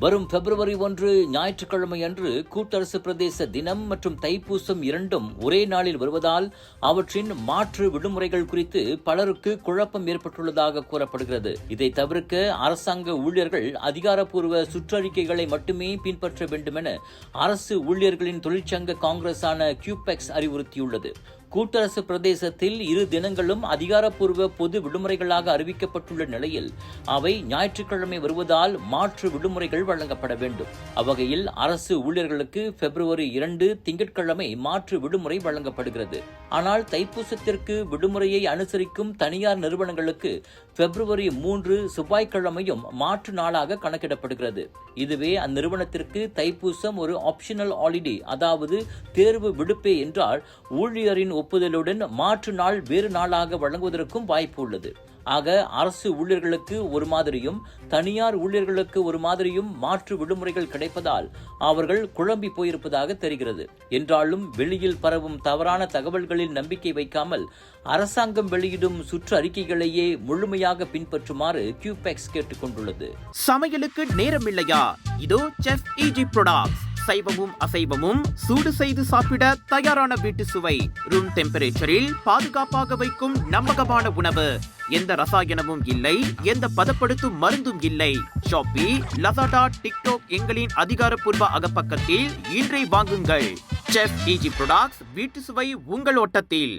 வரும் பிப்ரவரி 1 ஞாயிற்றுக்கிழமை அன்று கூட்டரசு பிரதேச தினம் மற்றும் தைப்பூசம் இரண்டும் ஒரே நாளில் வருவதால் அவற்றின் மாற்று விடுமுறைகள் குறித்து பலருக்கு குழப்பம் ஏற்பட்டுள்ளதாக கூறப்படுகிறது. இதை தவிர்க்க அரசாங்க ஊழியர்கள் அதிகாரப்பூர்வ சுற்றறிக்கைகளை மட்டுமே பின்பற்ற வேண்டும் என அரசு ஊழியர்களின் தொழிற்சங்க காங்கிரஸான கியூபெக்ஸ் அறிவுறுத்தியுள்ளது. கூட்டரசு பிரதேசத்தில் 2 தினங்களும் அதிகாரப்பூர்வ பொது விடுமுறைகளாக அறிவிக்கப்பட்டுள்ள நிலையில் அவை ஞாயிற்றுக்கிழமை வருவதால் மாற்று விடுமுறைகள் வழங்கப்பட வேண்டும். அவ்வகையில் அரசு ஊழியர்களுக்கு பிப்ரவரி 2 திங்கட்கிழமை மாற்று விடுமுறை வழங்கப்படுகிறது. ஆனால் தைப்பூசத்திற்கு விடுமுறையை அனுசரிக்கும் தனியார் நிறுவனங்களுக்கு பிப்ரவரி 3 செவ்வாய்க்கிழமையும் மாற்று நாளாக கணக்கிடப்படுகிறது. இதுவே அந்நிறுவனத்திற்கு தைப்பூசம் ஒரு ஆப்ஷனல் ஹாலிடே, அதாவது தேர்வு விடுப்பே என்றால் ஊழியரின் ஒப்புதலுடன் மாற்று நாள் வேறு நாளாக வழங்குவதற்கும் வாய்ப்பு உள்ளது. ஆக அரசு ஊழியர்களுக்கு ஒரு மாதிரியும் தனியார் ஊழியர்களுக்கு ஒரு மாதிரியும் மாற்று விடுமுறைகள் கிடைப்பதால் அவர்கள் குழம்பி போயிருப்பதாக தெரிகிறது. என்றாலும் வெளியில் பரவும் தவறான தகவல்களில் நம்பிக்கை வைக்காமல் அரசாங்கம் வெளியிடும் சுற்று அறிக்கைகளையே முழுமையாக பின்பற்றுமாறு கியூபெக்ஸ் கேட்டுக் கொண்டுள்ளது. சமையலுக்கு நேரம் இல்லையா? இதோ செஃப் ஈஜி ப்ராடக்ட்ஸ். சைவமும் அசைவமும் சூடு செய்து சாப்பிட தயாரான வீட்டு சுவை. ரூம் டெம்பரேச்சரில் பாதுகாப்பாக வைக்கும் நம்பகமான உணவு. எந்த ரசாயனமும் இல்லை, எந்த பதப்படுத்தும் மருந்தும் இல்லை. ஷாப்பி, லசாடா, டிக்டாக் எங்களின் அதிகாரப்பூர்வ அகப்பக்கத்தில் இன்றை வாங்குங்கள். செஃப் ஈஜி ப்ராடக்ட்ஸ், வீட்டு சுவை உங்கள் ஓட்டத்தில்.